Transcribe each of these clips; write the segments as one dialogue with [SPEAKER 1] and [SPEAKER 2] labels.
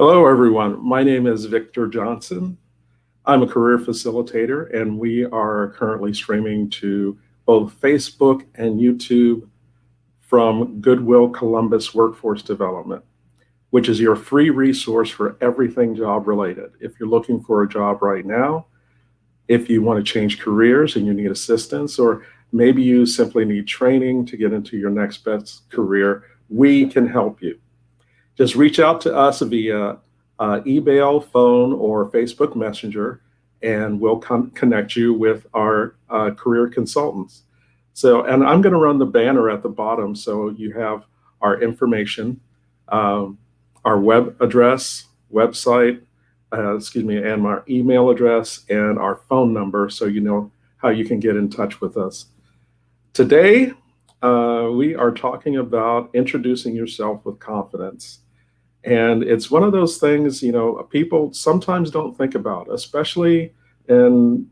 [SPEAKER 1] Hello, everyone. My name is Victor Johnson. I'm a career facilitator, and we are currently streaming to both Facebook and YouTube from Goodwill Columbus Workforce Development, which is your free resource for everything job related. If you're looking for a job right now, if you want to change careers and you need assistance, or maybe you simply need training to get into your next best career, we can help you. Just reach out to us via email, phone, or Facebook Messenger, and we'll connect you with our career consultants. So, and I'm going to run the banner at the bottom so you have our information, um, our web address, website, and our email address and our phone number so you know how you can get in touch with us. Today, we are talking about introducing yourself with confidence. And it's one of those things, people sometimes don't think about, especially in,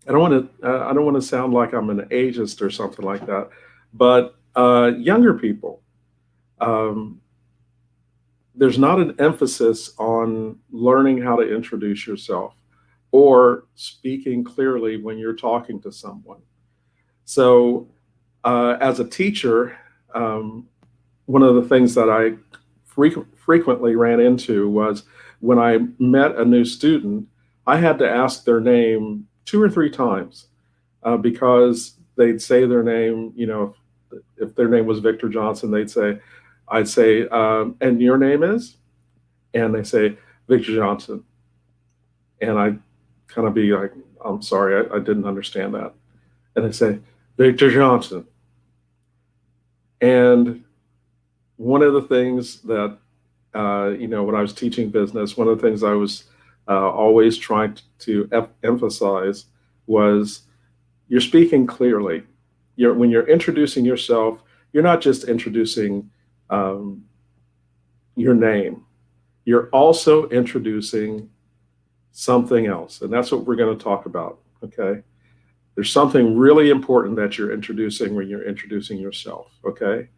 [SPEAKER 1] I don't want to sound like I'm an ageist or something like that, but younger people, um, there's not an emphasis on learning how to introduce yourself or speaking clearly when you're talking to someone. So, as a teacher, um, one of the things that I frequently ran into was when I met a new student, I had to ask their name two or three times because they'd say their name. If their name was Victor Johnson, I'd say, and your name is? And they say, Victor Johnson. And I kind of be like, I'm sorry, I didn't understand that. And they say, Victor Johnson. And one of the things that, when I was teaching business, one of the things I was always trying to emphasize was you're speaking clearly. When you're introducing yourself, you're not just introducing um, your name, you're also introducing something else. And that's what we're going to talk about. Okay. There's something really important that you're introducing when you're introducing yourself. Okay.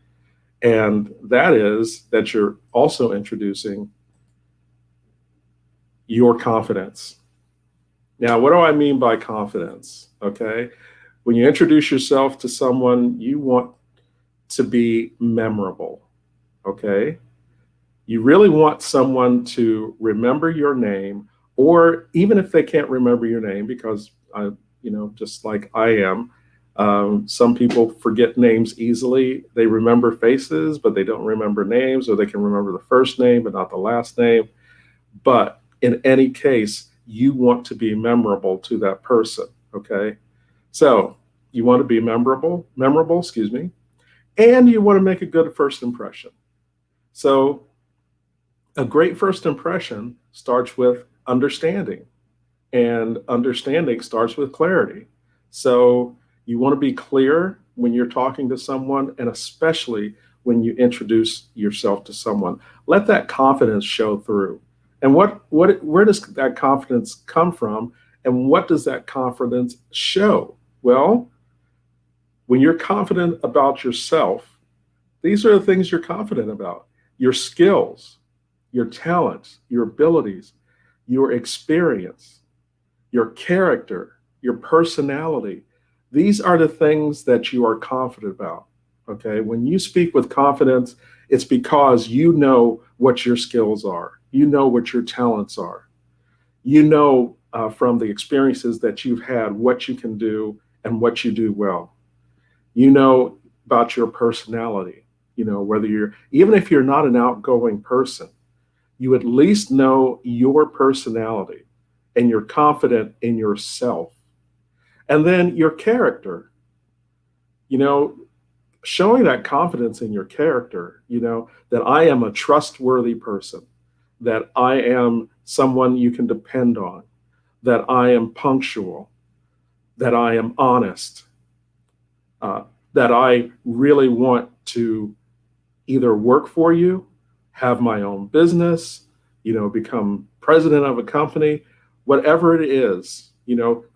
[SPEAKER 1] And that is that you're also introducing your confidence. Now, what do I mean by confidence? Okay. When you introduce yourself to someone, you want to be memorable. Okay. You really want someone to remember your name, or even if they can't remember your name, because just like I am, some people forget names easily. They remember faces, but they don't remember names, or they can remember the first name, but not the last name. But in any case, you want to be memorable to that person. Okay. So you want to be memorable, excuse me, and you want to make a good first impression. So a great first impression starts with understanding, and understanding starts with clarity. So you want to be clear when you're talking to someone, and especially when you introduce yourself to someone. Let that confidence show through. And where does that confidence come from? And what does that confidence show? Well, when you're confident about yourself, these are the things you're confident about: your skills, your talents, your abilities, your experience, your character, your personality. These are the things that you are confident about. Okay. When you speak with confidence, it's because you know what your skills are, you know what your talents are, you know from the experiences that you've had what you can do and what you do well. You know about your personality, whether even if you're not an outgoing person, you at least know your personality and you're confident in yourself. And then your character, you know, showing that confidence in your character, that I am a trustworthy person, that I am someone you can depend on, that I am punctual, that I am honest, uh, that I really want to either work for you, have my own business, become president of a company, whatever it is,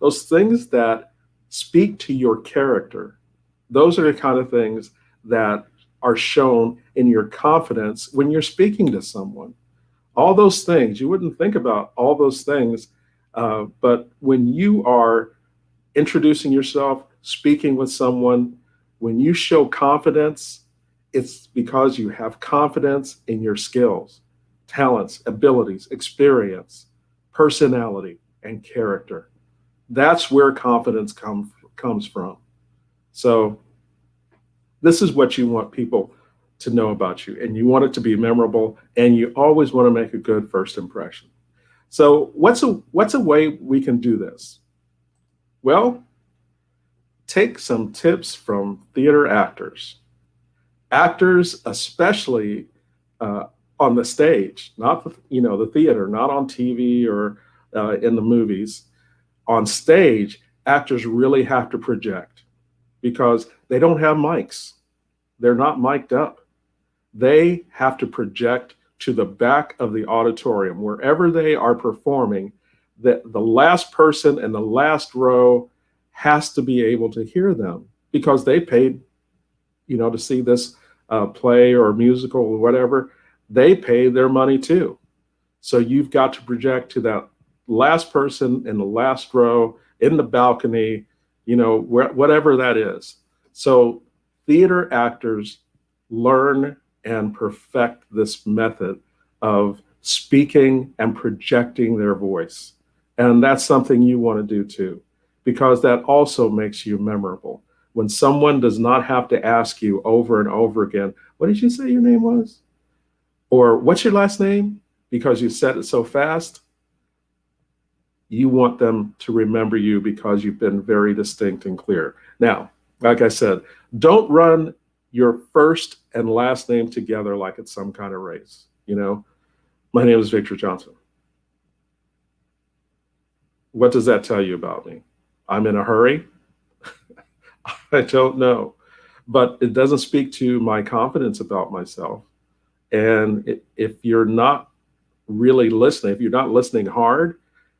[SPEAKER 1] those things that speak to your character, those are the kind of things that are shown in your confidence when you're speaking to someone. All those things, you wouldn't think about all those things. But when you are introducing yourself, speaking with someone, when you show confidence, it's because you have confidence in your skills, talents, abilities, experience, personality, and character. That's where confidence comes from. So, this is what you want people to know about you, and you want it to be memorable, and you always want to make a good first impression. So, what's a way we can do this? Well, take some tips from theater actors. Actors, especially on the stage, not the theater, not on TV or in the movies. On stage, actors really have to project because they don't have mics. They're not mic'd up. They have to project to the back of the auditorium, wherever they are performing, that the last person in the last row has to be able to hear them because they paid, to see this play or musical or whatever. They pay their money too. So you've got to project to that last person in the last row, in the balcony, whatever that is. So theater actors learn and perfect this method of speaking and projecting their voice. And that's something you want to do too, because that also makes you memorable. When someone does not have to ask you over and over again, what did you say your name was? Or what's your last name? Because you said it so fast. You want them to remember you because you've been very distinct and clear. Now, like I said, don't run your first and last name together like it's some kind of race. My name is Victor Johnson. What does that tell you about me? I'm in a hurry? I don't know. But it doesn't speak to my confidence about myself. And if you're not really listening, if you're not listening hard,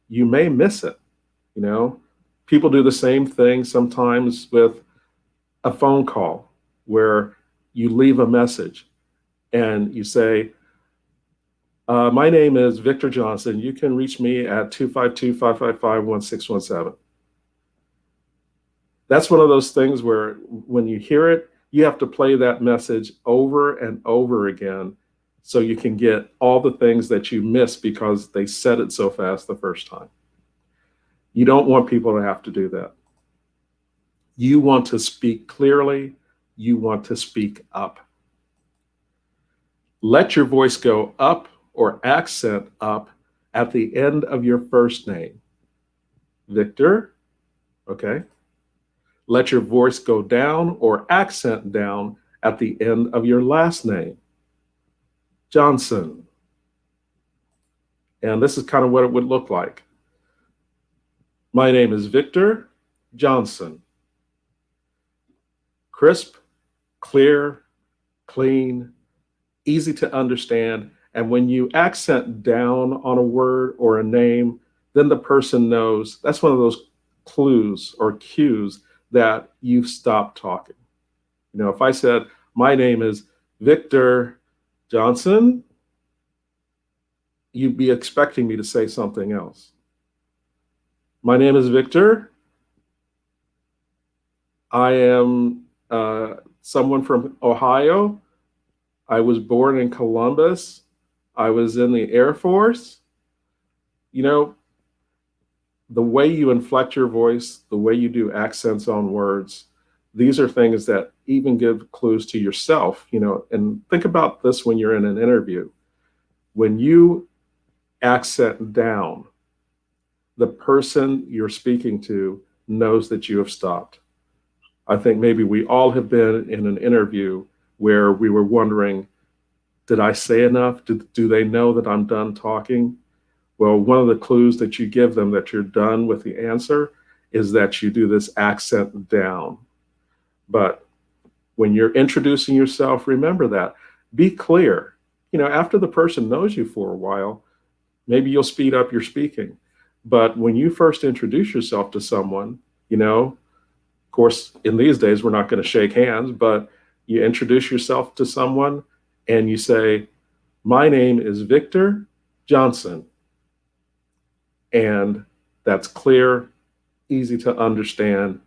[SPEAKER 1] you may miss it. People do the same thing sometimes with a phone call where you leave a message and you say, my name is Victor Johnson. You can reach me at 252-555-1617. That's one of those things where when you hear it, you have to play that message over and over again so you can get all the things that you missed because they said it so fast the first time. You don't want people to have to do that. You want to speak clearly. You want to speak up. Let your voice go up or accent up at the end of your first name. Victor, okay? Let your voice go down or accent down at the end of your last name. Johnson. And this is kind of what it would look like. My name is Victor Johnson. Crisp, clear, clean, easy to understand. And when you accent down on a word or a name, then the person knows. That's one of those clues or cues that you've stopped talking. If I said, my name is Victor Johnson, you'd be expecting me to say something else. My name is Victor. I am someone from Ohio. I was born in Columbus. I was in the Air Force. The way you inflect your voice, the way you do accents on words, these are things that even give clues to yourself, and think about this when you're in an interview. When you accent down, the person you're speaking to knows that you have stopped. I think maybe we all have been in an interview where we were wondering, did I say enough? Do they know that I'm done talking? Well, one of the clues that you give them that you're done with the answer is that you do this accent down. But when you're introducing yourself, remember that. Be clear. After the person knows you for a while, maybe you'll speed up your speaking. But when you first introduce yourself to someone, of course, in these days, we're not going to shake hands, but you introduce yourself to someone and you say, my name is Victor Johnson. And that's clear, easy to understand.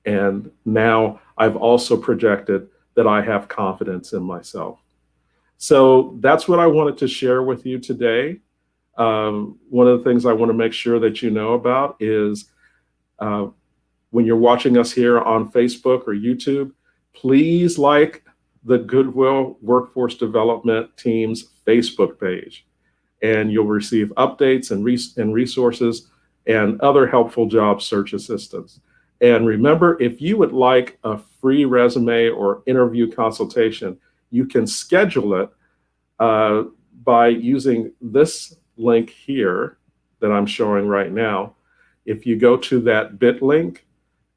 [SPEAKER 1] And now I've also projected that I have confidence in myself. So that's what I wanted to share with you today. One of the things I want to make sure that you know about is when you're watching us here on Facebook or YouTube, please like the Goodwill Workforce Development Team's Facebook page, and you'll receive updates and resources and other helpful job search assistance. And remember, if you would like a free resume or interview consultation, you can schedule it by using this link here that I'm showing right now. If you go to that bit link,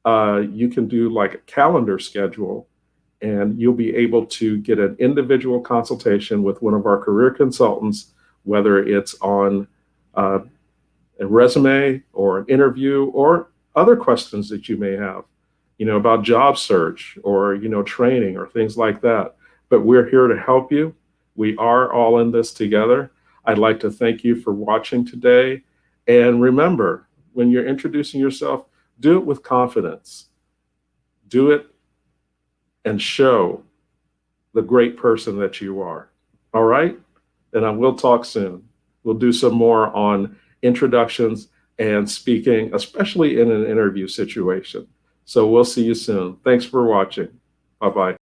[SPEAKER 1] you can do like a calendar schedule, and you'll be able to get an individual consultation with one of our career consultants, whether it's on a resume or an interview or other questions that you may have, about job search or, training or things like that. But we're here to help you. We are all in this together. I'd like to thank you for watching today. And remember, when you're introducing yourself, do it with confidence. Do it and show the great person that you are. All right? And I will talk soon. We'll do some more on introductions and speaking, especially in an interview situation. So we'll see you soon. Thanks for watching. Bye-bye.